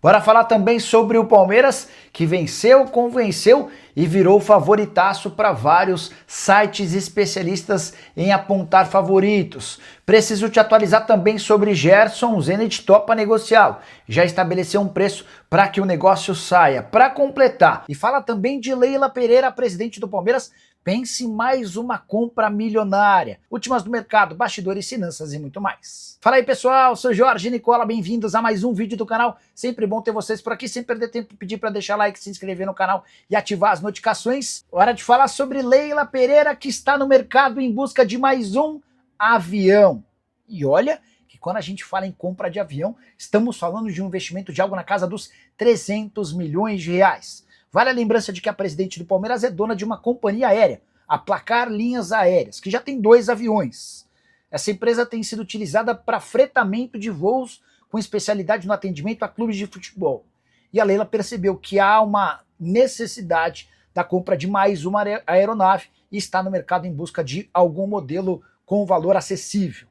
Bora falar também sobre o Palmeiras, que venceu, convenceu e virou favoritaço para vários sites especialistas em apontar favoritos. Preciso te atualizar também sobre Gerson. O Zenit topa negociá-lo. Já estabeleceu um preço para que o negócio saia. Para completar, e fala também de Leila Pereira, presidente do Palmeiras. Pense em mais uma compra milionária. Últimas do mercado, bastidores, finanças e muito mais. Fala aí, pessoal, sou Jorge Nicola, bem-vindos a mais um vídeo do canal. Sempre bom ter vocês por aqui, sem perder tempo, pedir para deixar like, se inscrever no canal e ativar as notificações. Hora de falar sobre Leila Pereira, que está no mercado em busca de mais um avião. E olha que quando a gente fala em compra de avião, estamos falando de um investimento de algo na casa dos 300 milhões de reais. Vale a lembrança de que a presidente do Palmeiras é dona de uma companhia aérea, a Placar Linhas Aéreas, que já tem 2 aviões. Essa empresa tem sido utilizada para fretamento de voos com especialidade no atendimento a clubes de futebol. E a Leila percebeu que há uma necessidade da compra de mais uma aeronave e está no mercado em busca de algum modelo com valor acessível.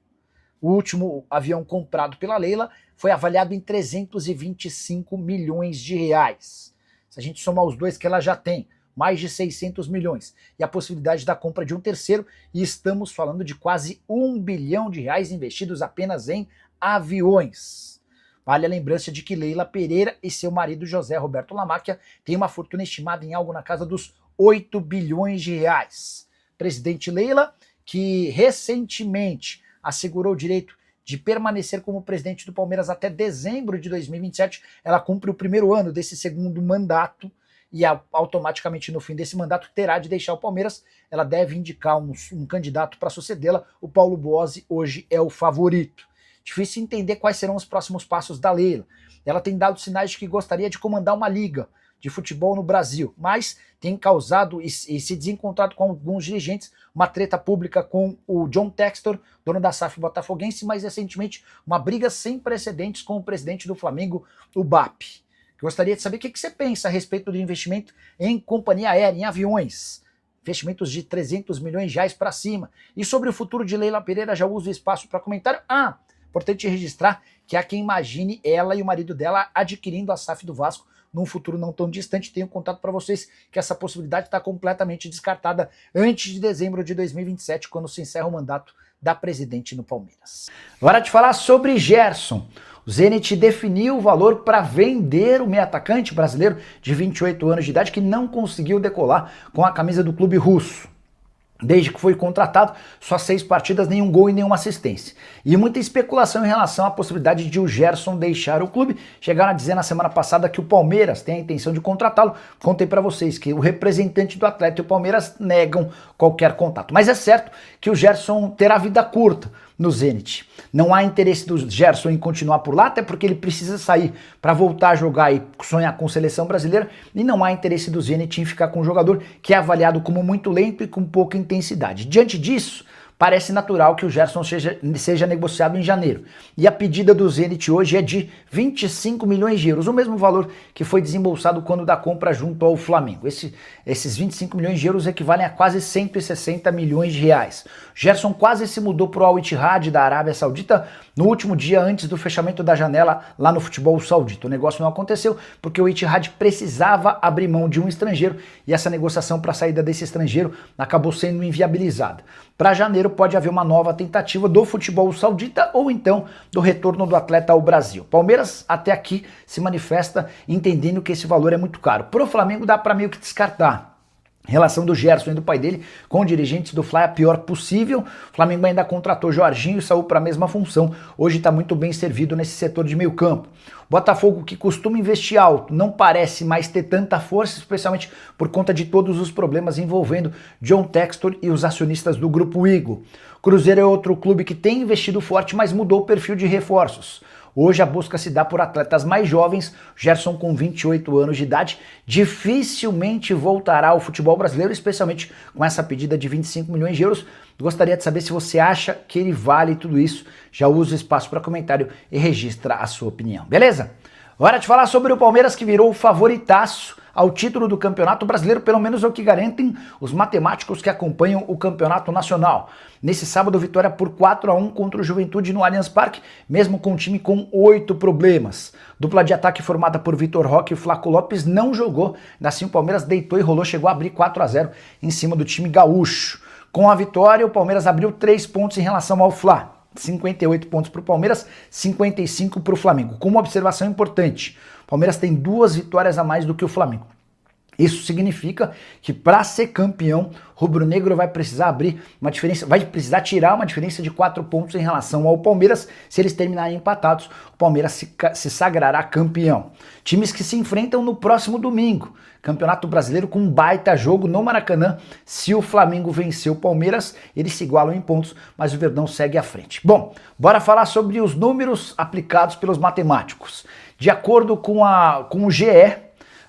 O último avião comprado pela Leila foi avaliado em 325 milhões de reais. Se a gente somar os dois que ela já tem, mais de 600 milhões, e a possibilidade da compra de um terceiro, e estamos falando de quase 1 bilhão de reais investidos apenas em aviões. Vale a lembrança de que Leila Pereira e seu marido José Roberto Lamáquia têm uma fortuna estimada em algo na casa dos 8 bilhões de reais. Presidente Leila, que recentemente assegurou o direito de permanecer como presidente do Palmeiras até dezembro de 2027, ela cumpre o primeiro ano desse segundo mandato e automaticamente no fim desse mandato terá de deixar o Palmeiras. Ela deve indicar um candidato para sucedê-la. O Paulo Bosi hoje é o favorito. Difícil entender quais serão os próximos passos da Leila. Ela tem dado sinais de que gostaria de comandar uma liga de futebol no Brasil, mas tem causado e se desencontrado com alguns dirigentes, uma treta pública com o John Textor, dono da SAF botafoguense, mas recentemente uma briga sem precedentes com o presidente do Flamengo, o BAP. Gostaria de saber o que você pensa a respeito do investimento em companhia aérea, em aviões. Investimentos de 300 milhões de reais para cima. E sobre o futuro de Leila Pereira, já uso o espaço para comentário. Importante registrar que há quem imagine ela e o marido dela adquirindo a SAF do Vasco num futuro não tão distante. Tenho contato para vocês que essa possibilidade está completamente descartada antes de dezembro de 2027, quando se encerra o mandato da presidente no Palmeiras. Hora de falar sobre Gerson. O Zenit definiu o valor para vender o meio-atacante brasileiro de 28 anos de idade que não conseguiu decolar com a camisa do clube russo. Desde que foi contratado, só 6 partidas, nenhum gol e nenhuma assistência. E muita especulação em relação à possibilidade de o Gerson deixar o clube. Chegaram a dizer na semana passada que o Palmeiras tem a intenção de contratá-lo. Contei para vocês que o representante do atleta e o Palmeiras negam qualquer contato. Mas é certo que o Gerson terá vida curta no Zenit. Não há interesse do Gerson em continuar por lá, até porque ele precisa sair para voltar a jogar e sonhar com seleção brasileira, e não há interesse do Zenit em ficar com um jogador que é avaliado como muito lento e com pouca intensidade. Diante disso, parece natural que o Gerson seja negociado em janeiro. E a pedida do Zenit hoje é de 25 milhões de euros, o mesmo valor que foi desembolsado quando da compra junto ao Flamengo. Esses 25 milhões de euros equivalem a quase 160 milhões de reais. Gerson quase se mudou para o Al Ittihad da Arábia Saudita no último dia antes do fechamento da janela lá no futebol saudita. O negócio não aconteceu porque o Ittihad precisava abrir mão de um estrangeiro e essa negociação para a saída desse estrangeiro acabou sendo inviabilizada. Para janeiro pode haver uma nova tentativa do futebol saudita ou então do retorno do atleta ao Brasil. Palmeiras até aqui se manifesta entendendo que esse valor é muito caro. Para o Flamengo dá para meio que descartar. Relação do Gerson e do pai dele com dirigentes do Fly a pior possível. O Flamengo ainda contratou Jorginho e saiu para a mesma função. Hoje está muito bem servido nesse setor de meio campo. Botafogo, que costuma investir alto, não parece mais ter tanta força, especialmente por conta de todos os problemas envolvendo John Textor e os acionistas do Grupo Eagle. Cruzeiro é outro clube que tem investido forte, mas mudou o perfil de reforços. Hoje a busca se dá por atletas mais jovens. Gerson, com 28 anos de idade, dificilmente voltará ao futebol brasileiro, especialmente com essa pedida de 25 milhões de euros. Gostaria de saber se você acha que ele vale tudo isso. Já usa o espaço para comentário e registra a sua opinião, beleza? Hora de falar sobre o Palmeiras, que virou o favoritaço ao título do Campeonato Brasileiro, pelo menos é o que garantem os matemáticos que acompanham o Campeonato Nacional. Nesse sábado, vitória por 4-1 contra o Juventude no Allianz Parque, mesmo com um time com 8 problemas. Dupla de ataque formada por Vitor Roque e Flaco Lopes não jogou, assim o Palmeiras deitou e rolou, chegou a abrir 4-0 em cima do time gaúcho. Com a vitória, o Palmeiras abriu 3 pontos em relação ao Fla. 58 pontos para o Palmeiras, 55 para o Flamengo. Com uma observação importante, o Palmeiras tem 2 vitórias a mais do que o Flamengo. Isso significa que para ser campeão, rubro-negro vai precisar abrir uma diferença, vai precisar tirar uma diferença de 4 pontos em relação ao Palmeiras. Se eles terminarem empatados, o Palmeiras se sagrará campeão. Times que se enfrentam no próximo domingo. Campeonato Brasileiro com um baita jogo no Maracanã. Se o Flamengo vencer o Palmeiras, eles se igualam em pontos, mas o Verdão segue à frente. Bom, bora falar sobre os números aplicados pelos matemáticos. De acordo com o GE,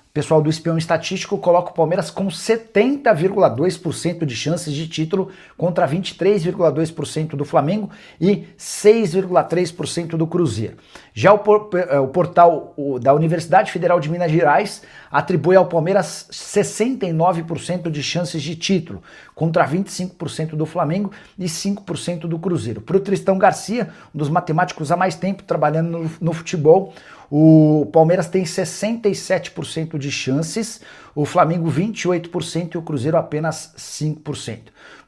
o pessoal do Espião Estatístico coloca o Palmeiras com 70,2% de chances de título contra 23,2% do Flamengo e 6,3% do Cruzeiro. Já o portal da Universidade Federal de Minas Gerais atribui ao Palmeiras 69% de chances de título contra 25% do Flamengo e 5% do Cruzeiro. Para o Tristão Garcia, um dos matemáticos há mais tempo trabalhando no futebol, o Palmeiras tem 67% de chances, o Flamengo 28% e o Cruzeiro apenas 5%.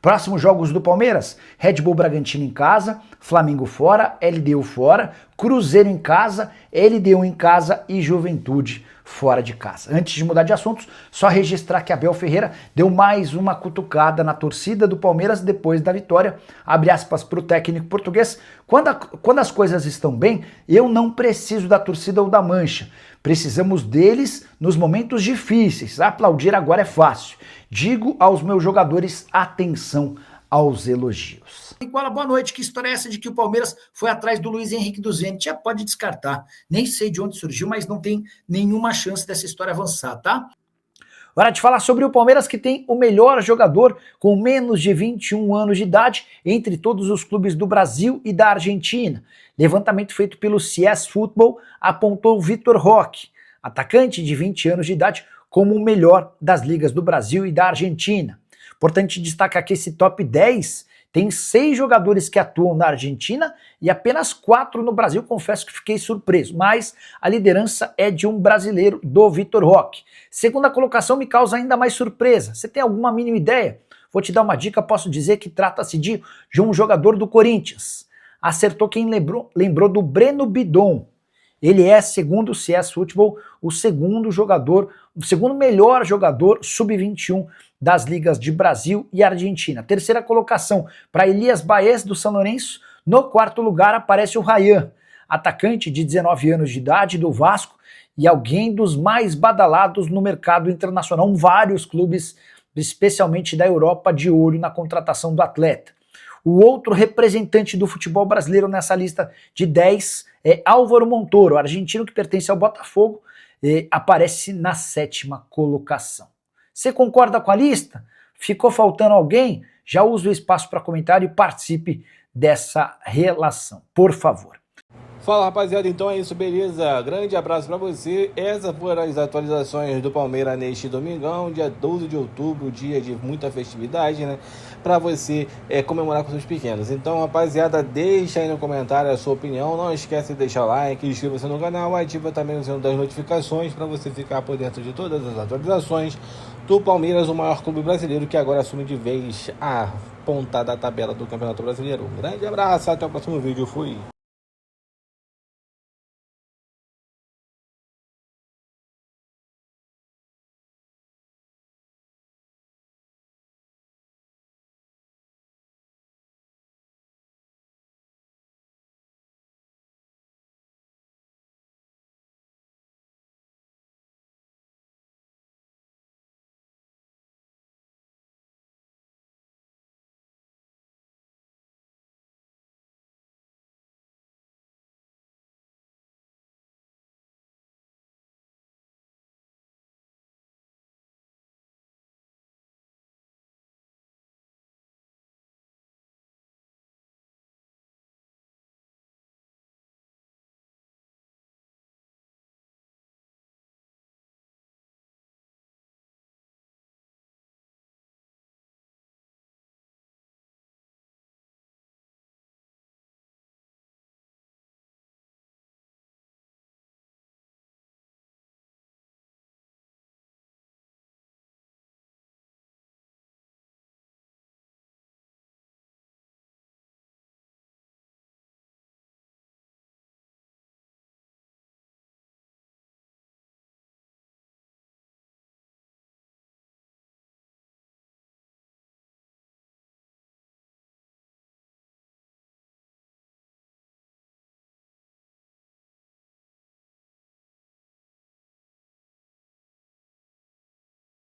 Próximos jogos do Palmeiras: Red Bull Bragantino em casa, Flamengo fora, LDU fora, Cruzeiro em casa, LDU em casa e Juventude fora de casa. Antes de mudar de assuntos, só registrar que Abel Ferreira deu mais uma cutucada na torcida do Palmeiras depois da vitória. Abre aspas para o técnico português: quando as coisas estão bem, eu não preciso da torcida ou da mancha. Precisamos deles nos momentos difíceis. Aplaudir agora é fácil. Digo aos meus jogadores, atenção aos elogios. Boa noite, que história é essa de que o Palmeiras foi atrás do Luiz Henrique dos Zenit? Já pode descartar, nem sei de onde surgiu, mas não tem nenhuma chance dessa história avançar, tá? Hora de falar sobre o Palmeiras, que tem o melhor jogador com menos de 21 anos de idade entre todos os clubes do Brasil e da Argentina. Levantamento feito pelo CS Football apontou Vitor Roque, atacante de 20 anos de idade, como o melhor das ligas do Brasil e da Argentina. Importante destacar que esse top 10 tem 6 jogadores que atuam na Argentina e apenas 4 no Brasil. Confesso que fiquei surpreso, mas a liderança é de um brasileiro, do Vitor Roque. Segunda colocação me causa ainda mais surpresa. Você tem alguma mínima ideia? Vou te dar uma dica, posso dizer que trata-se de um jogador do Corinthians. Acertou quem lembrou do Breno Bidon. Ele é, segundo o CS Football, o segundo melhor jogador sub-21 das ligas de Brasil e Argentina. Terceira colocação para Elias Baez, do São Lourenço. No quarto lugar aparece o Ryan, atacante de 19 anos de idade do Vasco e alguém dos mais badalados no mercado internacional. Vários clubes, especialmente da Europa, de olho na contratação do atleta. O outro representante do futebol brasileiro nessa lista de 10 é Álvaro Montoro, argentino que pertence ao Botafogo, aparece na 7ª colocação. Você concorda com a lista? Ficou faltando alguém? Já use o espaço para comentário e participe dessa relação, por favor. Fala, rapaziada, então é isso, beleza? Grande abraço pra você. Essas foram as atualizações do Palmeiras neste domingão, dia 12 de outubro, dia de muita festividade, né? Pra você comemorar com seus pequenos. Então, rapaziada, deixa aí no comentário a sua opinião. Não esquece de deixar o like, inscreva-se no canal, ativa também o sininho das notificações pra você ficar por dentro de todas as atualizações do Palmeiras, o maior clube brasileiro que agora assume de vez a ponta da tabela do Campeonato Brasileiro. Um grande abraço, até o próximo vídeo, fui!